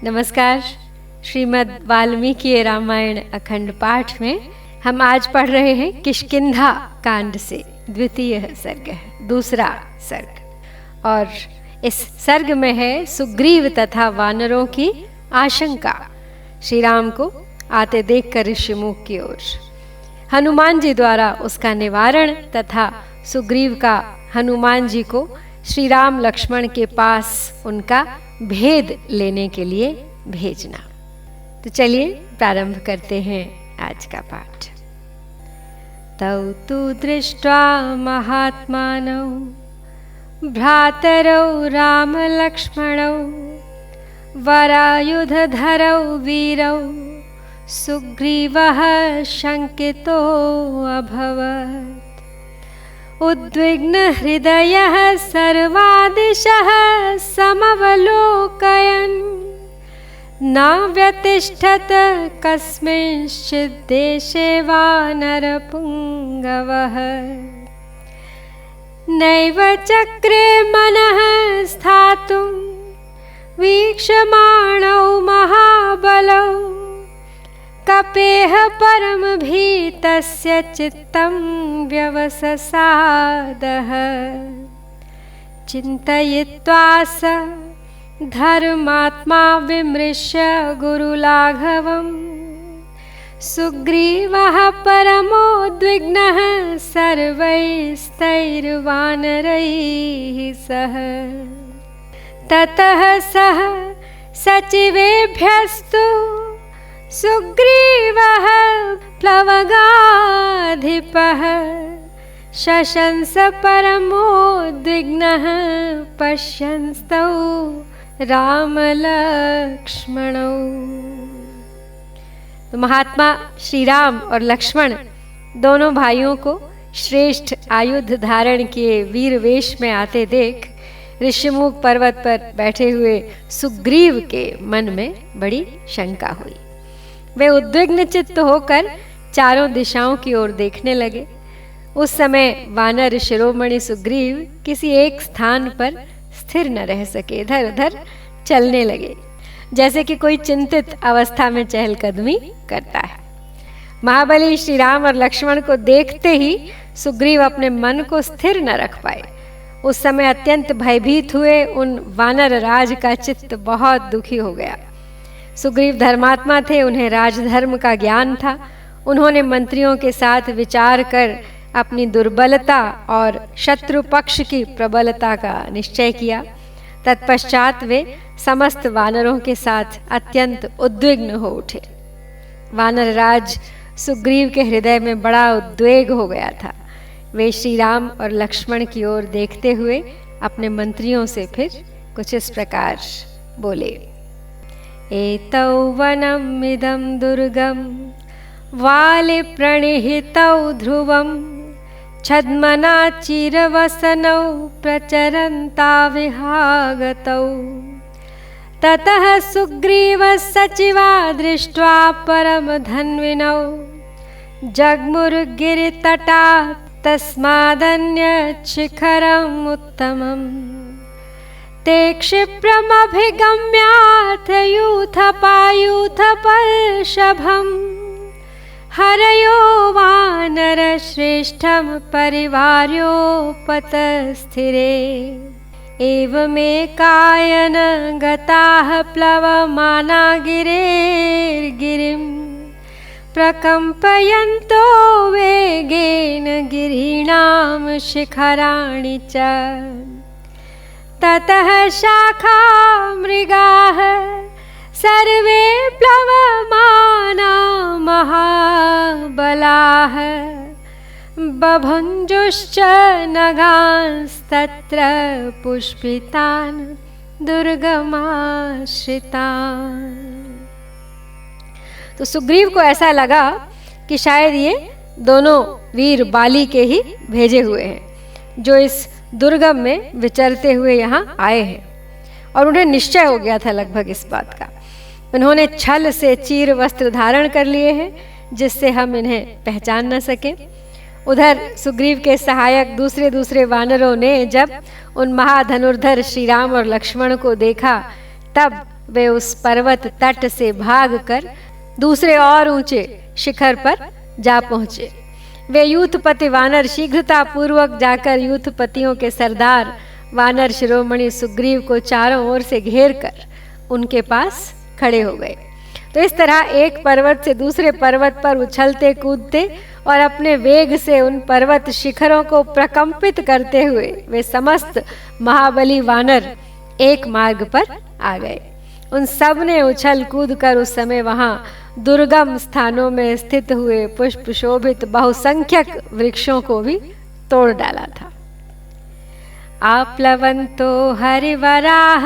नमस्कार। श्रीमद् वाल्मीकि रामायण अखंड पाठ में हम आज पढ़ रहे हैं किष्किंधा कांड से द्वितीय सर्ग है, दूसरा सर्ग। और इस सर्ग में है सुग्रीव तथा वानरों की आशंका। श्री राम को आते देखकर ऋषिमुख की ओर हनुमान जी द्वारा उसका निवारण तथा सुग्रीव का हनुमान जी को श्री राम लक्ष्मण के पास उनका भेद लेने के लिए भेजना। तो चलिए प्रारंभ करते हैं आज का पाठ। तौ तु दृष्ट्वा महात्मानौ भ्रातरौ राम लक्ष्मणौ वरायुधधरौ वीरौ सुग्रीवः शंकितो अभवत्। उद्विग्न हृदयः सर्वादिशः समवलोकयन् न व्यतिष्ठत कस्मिंश्चित् देशे वानरपुङ्गवः। नैव चक्रे मनः स्थातुं वीक्षमाणौ महाबलौ कपेह परम भीतस्य चित्तं व्यवससादः। चिन्तयित्वा स धर्मात्मा विमृश्य गुरुलाघवं सुग्रीवः परमोद्विग्नः सर्वैस्तैर्वानरैः सह। ततः सः सचिवेभ्यस्तु सुग्रीवः प्लवगाधिपः शशंस परमोद्विग्नः पश्यंस्तौ राम लक्ष्मणौ। तो महात्मा श्री राम और लक्ष्मण दोनों भाइयों को श्रेष्ठ आयुध धारण किए वीर वेश में आते देख ऋषिमुख पर्वत पर बैठे हुए सुग्रीव के मन में बड़ी शंका हुई। वे उद्विग्न चित्त होकर चारों दिशाओं की ओर देखने लगे। उस समय वानर शिरोमणि सुग्रीव किसी एक स्थान पर स्थिर न रह सके, इधर उधर चलने लगे जैसे कि कोई चिंतित अवस्था में चहलकदमी करता है। महाबली श्री राम और लक्ष्मण को देखते ही सुग्रीव अपने मन को स्थिर न रख पाए। उस समय अत्यंत भयभीत हुए उन वानर राज का चित्त बहुत दुखी हो गया। सुग्रीव धर्मात्मा थे, उन्हें राजधर्म का ज्ञान था। उन्होंने मंत्रियों के साथ विचार कर अपनी दुर्बलता और शत्रु पक्ष की प्रबलता का निश्चय किया। तत्पश्चात वे समस्त वानरों के साथ अत्यंत उद्विग्न हो उठे। वानर राज सुग्रीव के हृदय में बड़ा उद्वेग हो गया था। वे श्री राम और लक्ष्मण की ओर देखते हुए अपने मंत्रियों से फिर कुछ इस प्रकार बोले। एतौ वनम् इदं दुर्गं वाले प्रणिहितौ ध्रुवं छद्मना चिरवसनौ प्रचरन्ता विहागतौ। ततः सुग्रीवः सचिवा दृष्ट्वा परमधन्विनौ जग्मुर्गिरितटात् तस्मादन्यच्छिखरम् उत्तमम्। ते क्षिप्रमभिगम्याथ यूथपायूथपर्षभम् हरयो वानरश्रेष्ठं परिवार्योपतस्थिरे। एवमेकायन गताः प्लवमाना गिरेर्गिरिं प्रकम्पयन्तो वेगेन गिरीणां शिखराणि च। ततः शाखा मृगाः सर्वे प्लवमाना महाबलाः बभञ्जुश्च नगांस्तत्र पुष्पितान् दुर्गमाश्रितान्। तो सुग्रीव को ऐसा लगा कि शायद ये दोनों वीर बाली के ही भेजे हुए हैं जो इस दुर्गम में विचरते हुए यहाँ आए हैं। और उन्हें निश्चय हो गया था लगभग इस बात का। उन्होंने छल से चीर वस्त्र धारण कर लिए हैं जिससे हम इन्हें पहचान न सकें। उधर सुग्रीव के सहायक दूसरे वानरों ने जब उन महाधनुर्धर श्री राम और लक्ष्मण को देखा तब वे उस पर्वत तट से भागकर दूसरे और ऊंचे शिखर पर जा पहुंचे। वे यूथपति वानर शीघ्रता पूर्वक जाकर यूथपतियों के सरदार वानर शिरोमणि सुग्रीव को चारों ओर से घेर कर उनके पास खड़े हो गए। तो इस तरह एक पर्वत से दूसरे पर्वत पर उछलते कूदते और अपने वेग से उन पर्वत शिखरों को प्रकंपित करते हुए वे समस्त महाबली वानर एक मार्ग पर आ गए। उन सब ने उछल कूद कर उस समय वहां दुर्गम स्थानों में स्थित हुए पुष्प शोभित बहुसंख्यक वृक्षों को भी तोड़ डाला था। आप्लवन्तो हरिवराह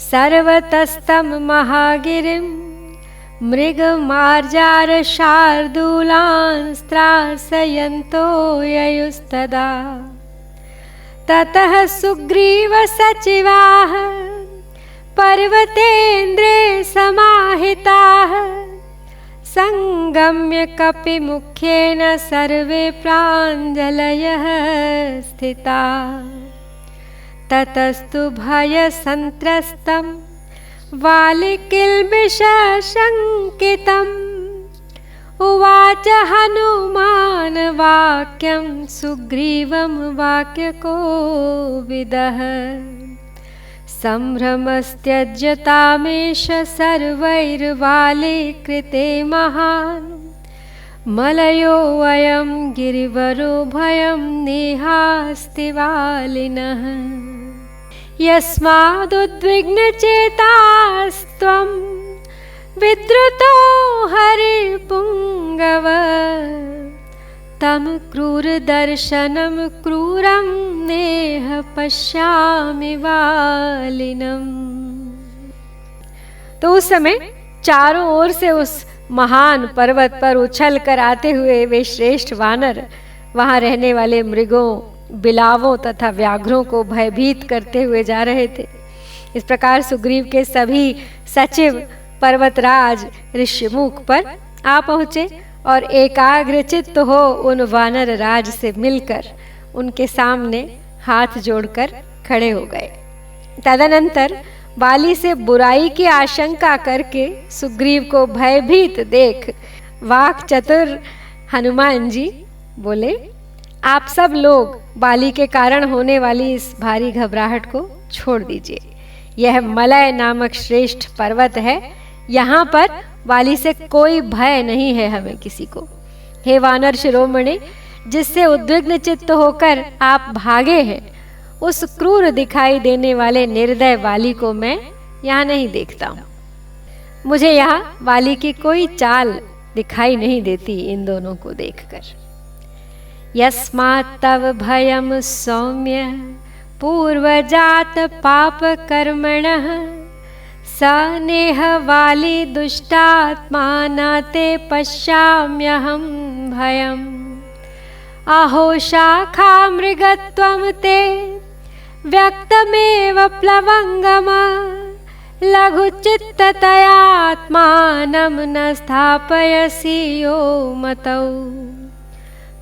सर्वतस्तम महागिरिम मृग मार्जार शार्दूलान् स्त्रासयन्तो ययुस्तदा ततः सुग्रीव सचिवाः पर्वतेन्द्रे समाहिताः संगम्य कपिमुख्येन सर्वे प्राञ्जलयः स्थिताः ततस्तु भयसन्त्रस्तं वालिकिल्बिषशङ्कितम् उवाच हनुमान् वाक्यं सुग्रीवं वाक्यकोविदः सम्भ्रमस्त्यज्यतामेष सर्वैर्वालीकृते महान् मलयो वयं गिरिवरो भयं नेहास्ति वालिनः यस्मादुद्विग्नचेतास्त्वं विद्रुतो हरिपुङ्गव तं क्रूरदर्शनं क्रूरं नेह पश्यामि वालिनम्। तो उस समय चारों ओर से उस महान पर्वत पर उछल कर आते हुए वे श्रेष्ठ वानर वहां रहने वाले मृगों, बिलावों तथा व्याघ्रों को भयभीत करते हुए जा रहे थे। इस प्रकार सुग्रीव के सभी सचिव पर्वतराज ऋष्यमुख पर आ पहुंचे और एकाग्रचित्त हो उन वानर राज से मिलकर उनके सामने हाथ जोड़कर खड़े हो गए। तदनंतर वाली से बुराई की आशंका करके सुग्रीव को भयभीत देख वाक चतुर हनुमान जी बोले, आप सब लोग वाली के कारण होने वाली इस भारी घबराहट को छोड़ दीजिए। यह मलय नामक श्रेष्ठ पर्वत है, यहाँ पर वाली से कोई भय नहीं है हमें किसी को। हे वानर शिरोमणि, जिससे उद्विग्न चित्त होकर आप भागे हैं, उस क्रूर दिखाई देने वाले निर्दय वाली को मैं यहाँ नहीं देखता हूँ। मुझे यहाँ वाली की कोई चाल दिखाई नहीं देती इन दोनों को देखकर। यस्मात् तव भयं सौम्य पूर्वजात पाप कर्मणः स नेह वाली दुष्टात्मा न ते पश्याम्यहं भयम् अहो शाखा मृगत्वं ते व्यक्तमेव प्लवंगम लघुचित्ततयात्मानं न स्थापयसि यो मतौ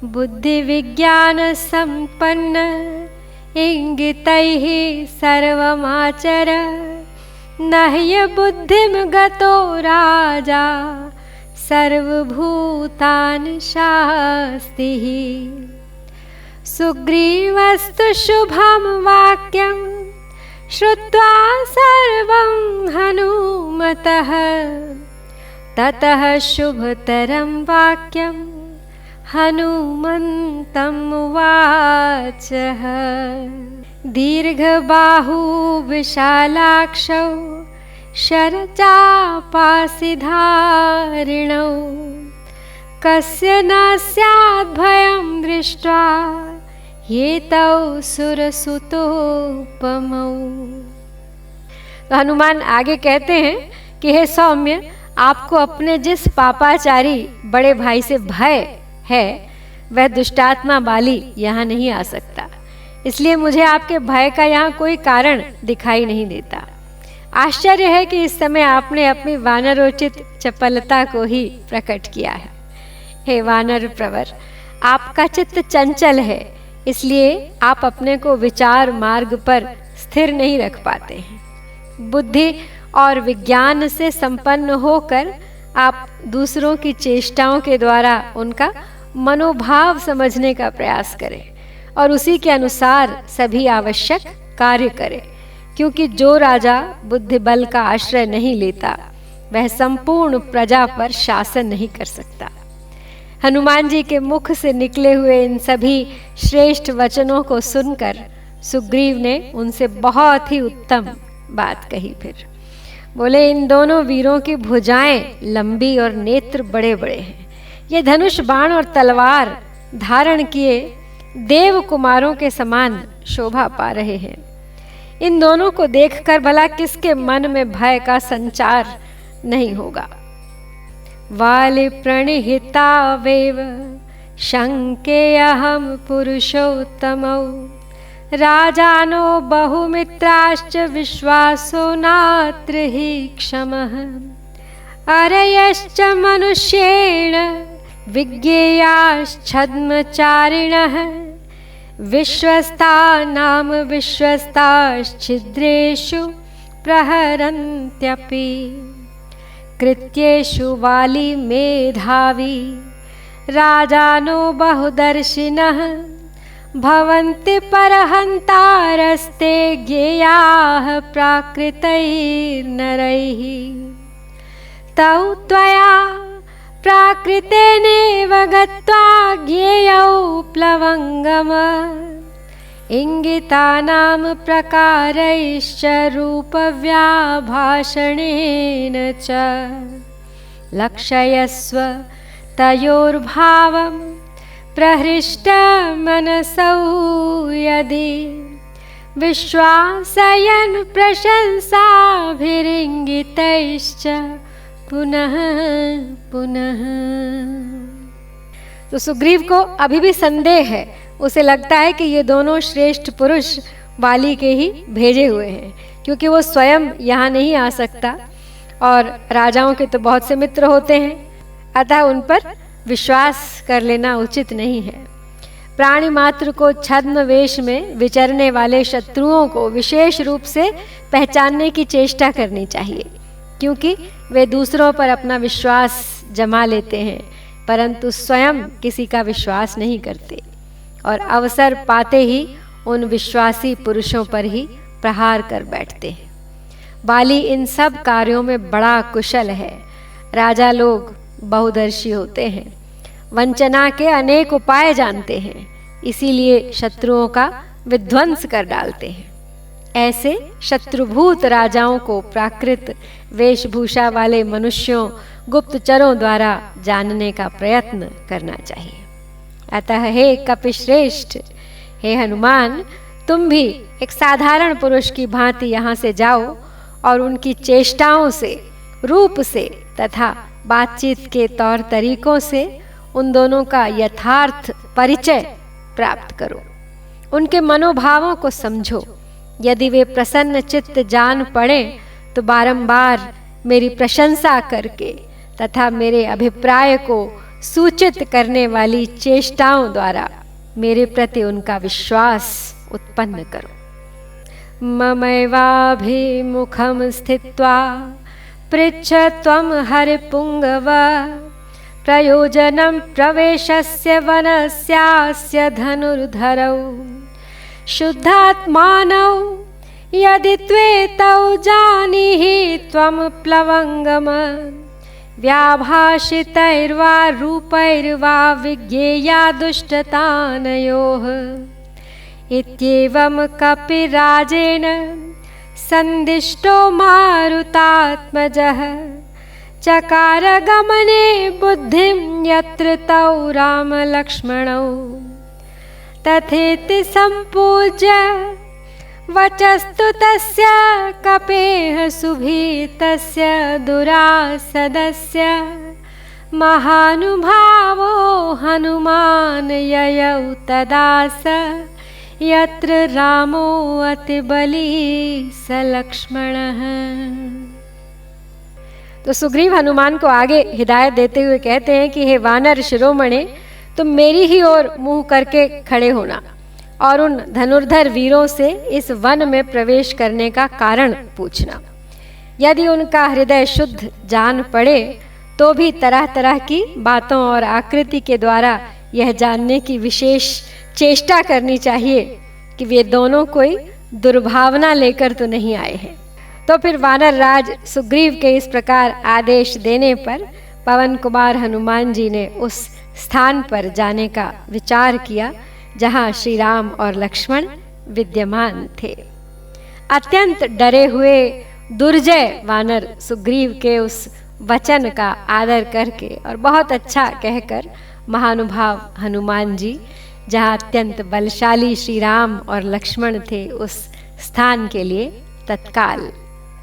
बुद्धिविज्ञान संपन्न इंगितैः सर्वमाचर न ह्यबुद्धिं गतो राजा सर्वभूतान् शास्तिः। सुग्रीवस्तु शुभं वाक्यं श्रुत्वा सर्वं हनुमतः ततः शुभतरं वाक्यं हनुमन्तम् उवाचः। दीर्घबाहु विशालाक्षौ शरचापासिधारिणौ कस्य न स्यात् भयं दृष्ट्वा एतौ सुरसुतोपमौ। तो हनुमान आगे कहते हैं कि हे सौम्य, आपको अपने जिस पापाचारी बड़े भाई से भय है वह दुष्टात्मा बाली यहाँ नहीं आ सकता, इसलिए मुझे आपके भय का यहाँ कोई कारण दिखाई नहीं देता। आश्चर्य है कि इस समय आपने अपनी वानरोचित चपलता को ही प्रकट किया है। हे वानर प्रवर, आपका चित्त चंचल है, इसलिए आप अपने को विचार मार्ग पर स्थिर नहीं रख पाते हैं। बुद्धि और विज्ञान से संपन्न होकर आप दूसरों की चेष्टाओं के द्वारा उनका मनोभाव समझने का प्रयास करें और उसी के अनुसार सभी आवश्यक कार्य करें, क्योंकि जो राजा बुद्धि बल का आश्रय नहीं लेता वह संपूर्ण प्रजा पर शासन नहीं कर सकता। हनुमान जी के मुख से निकले हुए इन सभी श्रेष्ठ वचनों को सुनकर सुग्रीव ने उनसे बहुत ही उत्तम बात कही। फिर बोले, इन दोनों वीरों की भुजाएं लंबी और नेत्र बड़े बड़े हैं। ये धनुष बाण और तलवार धारण किए देव कुमारों के समान शोभा पा रहे हैं। इन दोनों को देखकर भला किसके मन में भय का संचार नहीं होगा। वाले प्रणिहितावेव शंकेयहं पुरुषोत्तमौ राजानो बहुमित्राश्च विश्वासो नात्र हि क्षमः अरयश्च मनुष्येण विज्ञेयाश्छद्मचारिणः विश्वस्ता नाम विश्वस्ताश्छिद्रेषु प्रहरन्त्यपि कृत्येषु वाली मेधावी राजानो बहुदर्शिनः भवन्ति परहन्तारस्ते ज्ञेयाः प्राकृतैर्नरैः तौ त्वया प्राकृतेनेव गत्वा ज्ञेयौ प्लवङ्गम इंगितानां प्रकारैश्च रूपव्याभाषणेन च लक्षयस्व तयोर्भावं प्रहृष्टमनसौ यदि विश्वासयन् प्रशंसाभिरिङ्गितैश्च पुनः पुनः। तो सुग्रीव को अभी भी संदेह है। उसे लगता है कि ये दोनों श्रेष्ठ पुरुष वाली के ही भेजे हुए हैं, क्योंकि वो स्वयं यहाँ नहीं आ सकता और राजाओं के तो बहुत से मित्र होते हैं, अतः उन पर विश्वास कर लेना उचित नहीं है। प्राणी मात्र को छद्म वेश में विचरने वाले शत्रुओं को विशेष रूप से पहचानने की चेष्टा करनी चाहिए, क्योंकि वे दूसरों पर अपना विश्वास जमा लेते हैं परंतु स्वयं किसी का विश्वास नहीं करते और अवसर पाते ही उन विश्वासी पुरुषों पर ही प्रहार कर बैठते हैं। बाली इन सब कार्यों में बड़ा कुशल है। राजा लोग बहुदर्शी होते हैं, वंचना के अनेक उपाय जानते हैं, इसीलिए शत्रुओं का विध्वंस कर डालते हैं। ऐसे शत्रुभूत राजाओं को प्राकृत वेशभूषा वाले मनुष्यों गुप्तचरों द्वारा जानने का प्रयत्न करना चाहिए। अतः हे कपिश्रेष्ठ, हे हनुमान, तुम भी एक साधारण पुरुष की भांति यहाँ से जाओ और उनकी चेष्टाओं से, रूप से तथा बातचीत के तौर तरीकों से उन दोनों का यथार्थ परिचय प्राप्त करो। उनके मनोभावों को समझो। यदि वे प्रसन्न चित्त जान पड़े तो बारंबार मेरी प्रशंसा करके तथा मेरे अभिप्राय को सूचित करने वाली चेष्टाओं द्वारा मेरे प्रति उनका विश्वास उत्पन्न करो। ममैवाभिमुखं स्थित्वा पृच्छ त्वं हरिपुंगव प्रयोजनं प्रवेशस्य वनस्यास्य धनुर्धरौ शुद्धात्मानौ यदि त्वेतौ जानीहि त्वं प्लवंगम व्याभाषितैर्वा रूपैर्वा विज्ञेया दुष्टतानयोः। इत्येवं कपिराजेन संदिष्टो मारुतात्मजः चकार गमने बुद्धिं यत्र तौ रामलक्ष्मणौ। तथेति सम्पूज्य वचस्तु तस्य कपेः सुभीतस्य दुरासदस्य महानुभावो हनुमान् ययौ तदा स यत्र रामो अतिबली स लक्ष्मणः। तो सुग्रीव हनुमान को आगे हिदायत देते हुए कहते हैं कि हे वानर शिरोमणे, तुम मेरी ही ओर मुंह करके खड़े होना और उन धनुर्धर वीरों से इस वन में प्रवेश करने का कारण पूछना। यदि उनका हृदय शुद्ध जान पड़े तो भी तरह तरह की बातों और आकृति के द्वारा यह जानने की विशेष चेष्टा करनी चाहिए कि वे दोनों कोई दुर्भावना लेकर तो नहीं आए हैं। तो फिर वानर राज सुग्रीव के इस प्रकार आदेश देने पर पवन कुमार हनुमान जी ने उस स्थान पर जाने का विचार किया जहाँ श्री राम और लक्ष्मण विद्यमान थे। अत्यंत डरे हुए दुर्जय वानर सुग्रीव के उस वचन का आदर करके और बहुत अच्छा कहकर महानुभाव हनुमान जी जहाँ अत्यंत बलशाली श्री राम और लक्ष्मण थे उस स्थान के लिए तत्काल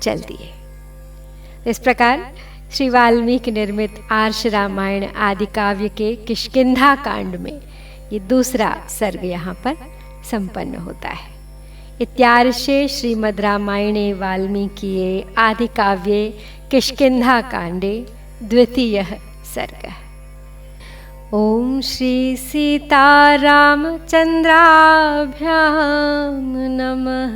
चल दिए। इस प्रकार श्री वाल्मीकि निर्मित आर्ष रामायण आदि काव्य के किष्किंधा कांड में ये दूसरा सर्ग यहाँ पर संपन्न होता है। इत्यार्षे श्रीमद् रामायणे वाल्मीकिये आदि काव्ये किष्किंधा कांडे द्वितीयः सर्गः। ओम श्री सीतारामचंद्राभ्यां नमः।